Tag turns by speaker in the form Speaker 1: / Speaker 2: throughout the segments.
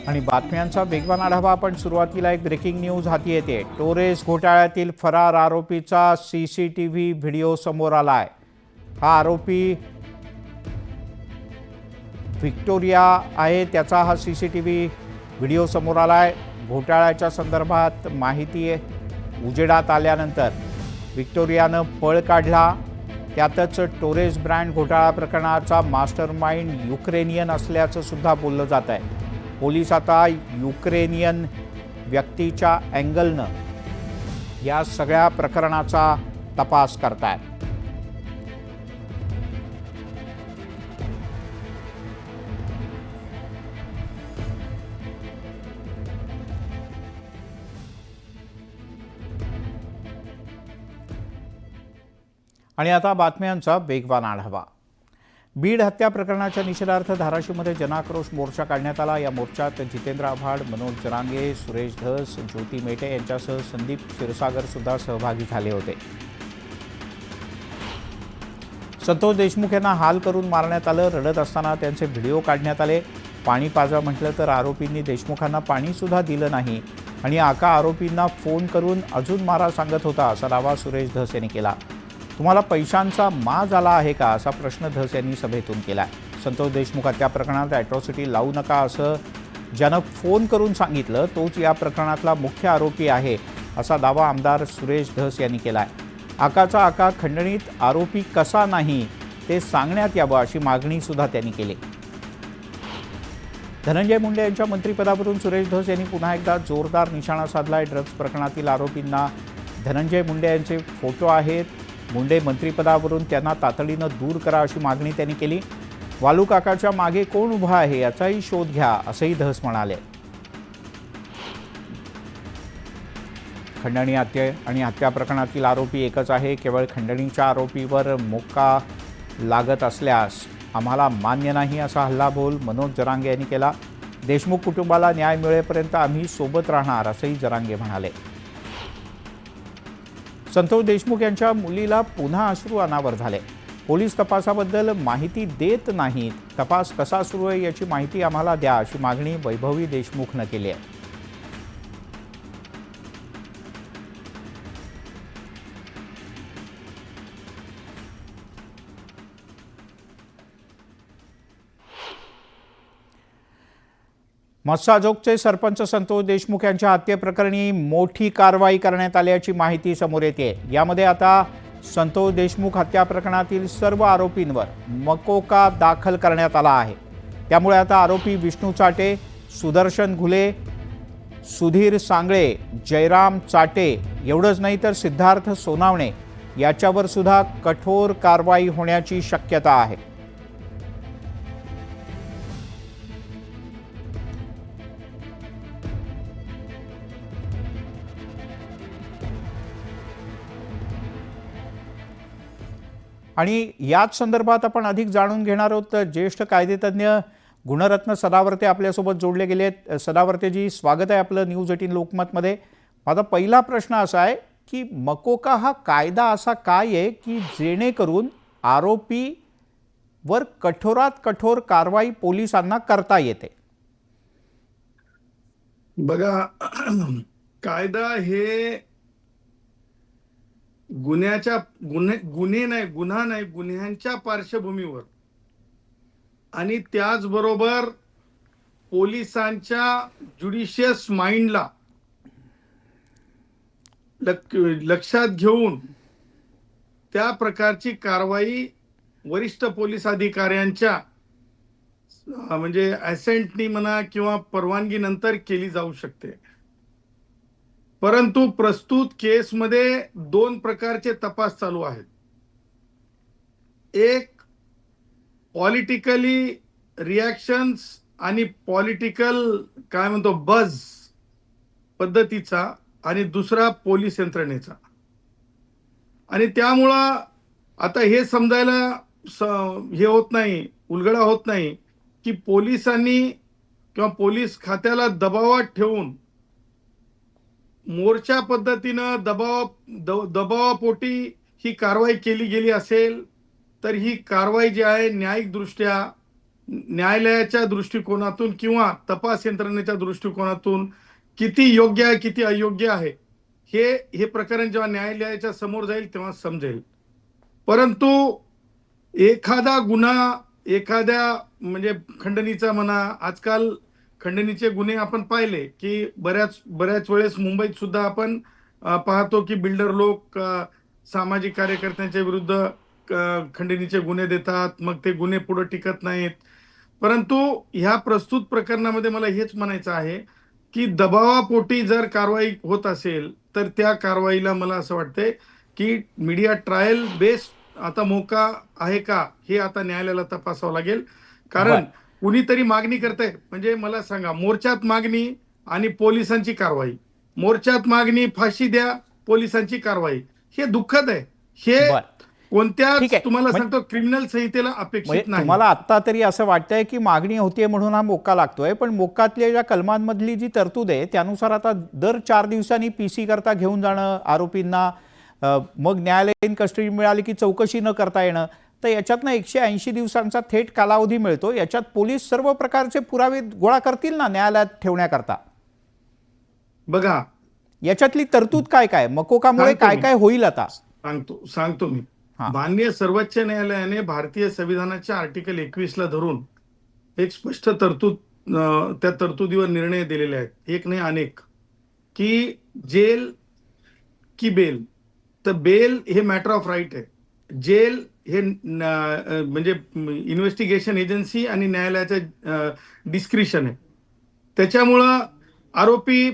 Speaker 1: आणि बातम्यांचा वेगवान आढावा. आपण सुरुवातीला एक ब्रेकिंग न्यूज हाती येते. टोरेस घोटाळ्यातील फरार आरोपीचा सीसीटीव्ही व्हिडिओ समोर आलाय. हा आरोपी व्हिक्टोरिया आहे, त्याचा हा सीसीटीव्ही व्हिडिओ समोर आलाय. घोटाळ्याच्या संदर्भात माहिती उजेडात आल्यानंतर व्हिक्टोरियानं पळ काढला. त्यातच टोरेस ब्रँड घोटाळा प्रकरणाचा मास्टरमाइंड युक्रेनियन असल्याचं सुद्धा बोललं जात आहे. पोलीस आता युक्रेनियन व्यक्तीच्या अँगलनं या सगळ्या प्रकरणाचा तपास करतायत. आणि आता बातम्यांचा वेगवान आढावा. बीड हत्या प्रकरणाच्या निषेधार्थ धाराशिवमध्ये जनाक्रोश मोर्चा काढण्यात आला. या मोर्चात जितेंद्र आव्हाड, मनोज जरांगे, सुरेश धस, ज्योती मेटे यांच्यासह संदीप क्षीरसागर सुद्धा सहभागी झाले होते. संतोष देशमुख यांना हाल करून मारण्यात आलं. रडत असताना त्यांचे व्हिडिओ काढण्यात आले. पाणी पाजा म्हटलं तर आरोपींनी देशमुखांना पाणीसुद्धा दिलं नाही आणि आका आरोपींना फोन करून अजून मारा सांगत होता, असा दावा सुरेश धस यांनी केला. तुम्हाला पैशांचा माज आला आहे का, असा प्रश्न धस यांनी सभेतून केला. संतोष देशमुख हत्या प्रकरणात ॲट्रॉसिटी लावू नका असं ज्यानं फोन करून सांगितलं तोच या प्रकरणातला मुख्य आरोपी आहे, असा दावा आमदार सुरेश धस यांनी केला. आकाचा आका खंडणीत आरोपी कसा नाही ते सांगण्यात यावं, अशी मागणी सुद्धा त्यांनी केली. धनंजय मुंडे यांच्या मंत्रिपदावरून सुरेश धस यांनी पुन्हा एकदा जोरदार निशाणा साधलाय. ड्रग्ज प्रकरणातील आरोपींना धनंजय मुंडे यांचे फोटो आहेत. मुंडे मंत्रिपदावरून त्यांना तातडीनं दूर करा, अशी मागणी त्यांनी केली. वालू काकाच्या मागे कोण उभा आहे याचाही शोध घ्या, असंही धस म्हणाले. खंडणी हत्या प्रकरणातील आरोपी एकच आहे. केवळ खंडणीच्या आरोपीवर मोक्का लागत असल्यास आम्हाला मान्य नाही, असा हल्लाबोल मनोज जरांगे यांनी केला. देशमुख कुटुंबाला न्याय मिळेपर्यंत आम्ही सोबत राहणार, असंही जरांगे म्हणाले. संतोष देशमुख यांच्या मुलीला पुन्हा अश्रू अनावर झाले. पोलीस तपासाबद्दल माहिती देत नाहीत, तपास कसा सुरू आहे याची माहिती आम्हाला द्या, अशी मागणी वैभवी देशमुखनं केली आहे. मस्साजोगचे सरपंच संतोष देशमुख यांच्या हत्येप्रकरणी मोठी कारवाई करण्यात आल्याची माहिती समोर येते. यामध्ये आता संतोष देशमुख हत्या प्रकरणातील सर्व आरोपींवर मकोका दाखल करण्यात आला आहे. त्यामुळे आता आरोपी विष्णू चाटे, सुदर्शन घुले, सुधीर सांगळे, जयराम चाटे एवढंच नाही तर सिद्धार्थ सोनावणे याच्यावर सुद्धा कठोर कारवाई होण्याची शक्यता आहे. आणि याच संदर्भात आपण अधिक जाणून घेणार आहोत. ज्येष्ठ कायदेतज्ञ गुणरत्न सदावर्ते आपल्यासोबत जोडले गेले आहेत. सदावर्तेजी, स्वागत आहे आपलं न्यूज 18 लोकमतमध्ये. माझा पहिला प्रश्न असा आहे की मकोका हा कायदा असा काय आहे की जेणेकरून आरोपीवर कठोरात कठोर कारवाई पोलिसांना करता येते?
Speaker 2: बघा, कायदा हे गुन्हा नाही गुन्ह्यांच्या पार्श्वभूमीवर आणि त्याचबरोबर पोलिसांच्या ज्युडिशियस माइंडला लक्षात घेऊन त्या प्रकारची कारवाई वरिष्ठ पोलीस अधिकाऱ्यांच्या म्हणजे ॲसेंटनी म्हणा किंवा परवानगीनंतर केली जाऊ शकते. परंतु प्रस्तुत केसमध्ये दोन प्रकारचे तपास चालू आहेत. एक पॉलिटिकली रिॲक्शन्स आणि पॉलिटिकल काय म्हणतो बज पद्धतीचा आणि दुसरा पोलीस यंत्रणेचा. आणि त्यामुळं आता हे समजायला हे होत नाही, उलगडा होत नाही की पोलिसांनी किंवा पोलीस खात्याला दबावात ठेवून मोर्चा पद्धतीनं दबावापोटी ही कारवाई केली गेली असेल तर ही कारवाई जी आहे न्यायिक दृष्ट्या न्यायालयाच्या दृष्टिकोनातून किंवा तपास यंत्रणेच्या दृष्टिकोनातून किती योग्य आहे किती अयोग्य आहे हे हे प्रकरण जेव्हा न्यायालयाच्या समोर जाईल तेव्हा समजेल. परंतु एखादा गुन्हा एखाद्या म्हणजे खंडणीचा म्हणा, आजकाल खंडणीचे गुन्हे आपण पाहिले की बऱ्याच बऱ्याच वेळेस मुंबईत सुद्धा आपण पाहतो की बिल्डर लोक सामाजिक कार्यकर्त्यांच्या विरुद्ध खंडणीचे गुन्हे देतात, मग ते गुन्हे पुढे टिकत नाहीत. परंतु ह्या प्रस्तुत प्रकरणामध्ये मला हेच म्हणायचं आहे की दबावापोटी जर कारवाई होत असेल तर त्या कारवाईला मला असं वाटतंय की मीडिया ट्रायल बेस्ड आता मोका आहे का हे आता न्यायालयाला तपासावं लागेल. कारण
Speaker 1: बर
Speaker 2: कुणीतरी मागणी करतंय, म्हणजे मला सांगा, मोर्चात मागणी आणि पोलिसांची कारवाई, मोर्चात मागणी, फाशी द्या, पोलिसांची कारवाई, हे दुःखद आहे. हे
Speaker 1: बर
Speaker 2: कोणत्याच
Speaker 1: ठीक आहे.
Speaker 2: तुम्हाला सांगतो क्रिमिनल संहितेला
Speaker 1: म्हणजे
Speaker 2: अपेक्षित नाही.
Speaker 1: तुम्हाला आत्ता तरी असं वाटतंय की मागणी होतीये म्हणून हा मोक्का लागतोय, पण मोक्कातल्या ज्या कलमांमधली जी तरतूद आहे त्यानुसार आता दर 4 दिवसांनी PC करता घेऊन जाणं आरोपींना, मग न्यायालयीन कस्टडी मिळाली की चौकशी न करता येणं, तर याच्यातनं 180 दिवसांचा थेट कालावधी मिळतो. याच्यात पोलीस सर्व प्रकारचे पुरावे गोळा करतील ना न्यायालयात ठेवण्याकरता?
Speaker 2: बघा,
Speaker 1: याच्यातली तरतूद काय काय, मकोकामुळे
Speaker 2: सांगतो
Speaker 1: काय
Speaker 2: मी.
Speaker 1: काय होईल आता?
Speaker 2: सांगतो मी.
Speaker 1: हा.
Speaker 2: माननीय सर्वोच्च न्यायालयाने भारतीय संविधानाच्या आर्टिकल 21ला धरून एक स्पष्ट तरतूद, त्या तरतुदीवर निर्णय दिलेले आहेत, एक नाही अनेक, की जेल की बेल. तर बेल हे मॅटर ऑफ राईट आहे, जेल हे म्हणजे इन्व्हेस्टिगेशन एजन्सी आणि न्यायालयाचं डिस्क्रिशन आहे. त्याच्यामुळं आरोपी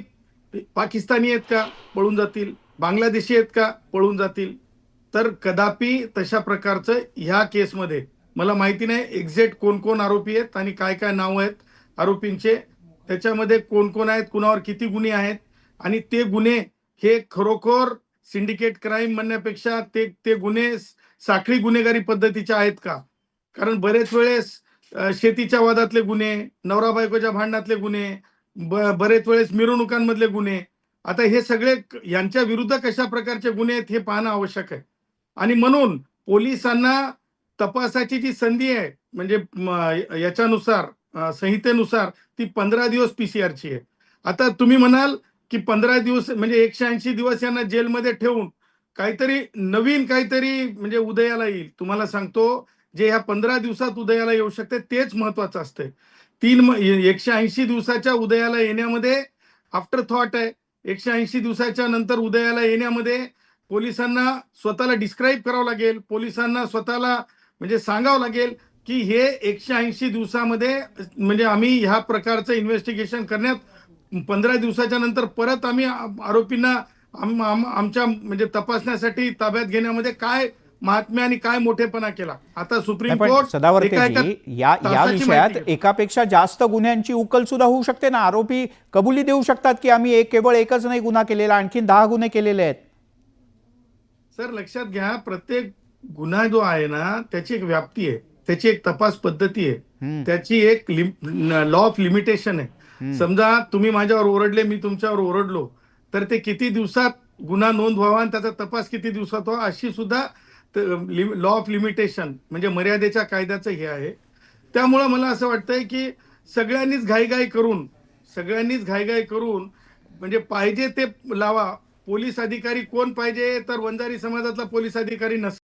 Speaker 2: पाकिस्तानी आहेत का, पळून जातील, बांगलादेशी आहेत का, पळून जातील. तर कदापि तशा प्रकारचं ह्या केसमध्ये मला माहिती नाही एक्झॅक्ट कोण कोण आरोपी आहेत आणि काय काय नाव आहेत आरोपींचे, त्याच्यामध्ये कोण कोण आहेत, कुणावर किती गुन्हे आहेत, आणि ते गुन्हे हे खरोखर सिंडिकेट क्राईम म्हणण्यापेक्षा ते गुन्हे साखळी गुन्हेगारी पद्धतीचे आहेत का. कारण बरेच वेळेस शेतीच्या वादातले गुन्हे, नवरा बायकोच्या भांडणातले गुन्हे, बरेच वेळेस मिरवणुकांमधले गुन्हे, आता हे सगळे यांच्या विरुद्ध कशा प्रकारचे गुन्हे आहेत हे पाहणं आवश्यक आहे. आणि म्हणून पोलिसांना तपासाची जी संधी आहे, म्हणजे याच्यानुसार संहितेनुसार ती 15 दिवस PCR ची आहे. आता तुम्ही म्हणाल की 15 दिवस म्हणजे 180 दिवस यांना जेलमध्ये ठेवून काहीतरी नवीन काहीतरी म्हणजे उदयाला येईल. तुम्हाला सांगतो, जे ह्या 15 दिवसात उदयाला येऊ शकते तेच महत्वाचं असते. 180 दिवसाच्या उदयाला येण्यामध्ये आफ्टर थॉट आहे. 180 दिवसाच्या नंतर उदयाला येण्यामध्ये पोलिसांना स्वतःला डिस्क्राईब करावं लागेल, पोलिसांना स्वतःला म्हणजे सांगावं लागेल की हे 180 दिवसामध्ये म्हणजे आम्ही ह्या प्रकारचं इन्व्हेस्टिगेशन करण्यात 15 दिवसाच्या नंतर परत आम्ही आरोपींना आमच्या म्हणजे तपासण्यासाठी ताब्यात घेण्यामध्ये काय महात्म्य आणि काय मोठेपणा केला. आता सुप्रीम
Speaker 1: नाही, पण
Speaker 2: कोर्ट
Speaker 1: सदावर्तेजी, या
Speaker 2: तासाची
Speaker 1: विषयात
Speaker 2: माहिती
Speaker 1: एकापेक्षा जास्त गुन्ह्यांची उकल सुद्धा होऊ शकते ना. आरोपी कबुली देऊ शकतात की आम्ही केवळ एकच नाही गुन्हा केलेला, आणखीन 10 गुन्हे केलेले आहेत.
Speaker 2: सर लक्षात घ्या, प्रत्येक गुन्हा जो आहे ना त्याची एक व्याप्ती आहे, त्याची एक तपास पद्धती आहे, त्याची एक लॉ ऑफ लिमिटेशन आहे. समजा तुम्ही माझ्यावर ओरडले, मी तुमच्यावर ओरडलो, तर ते किती दिवसात गुन्हा नोंद व्हावा आणि त्याचा तपास किती दिवसात व्हावा अशी सुद्धा लॉ ऑफ लिमिटेशन म्हणजे मर्यादेच्या कायद्याचं हे आहे. त्यामुळं मला असं वाटतंय की सगळ्यांनीच घाईघाई करून म्हणजे पाहिजे ते लावा. पोलीस अधिकारी कोण पाहिजे, तर वंजारी समाजातला पोलीस अधिकारी नसेल.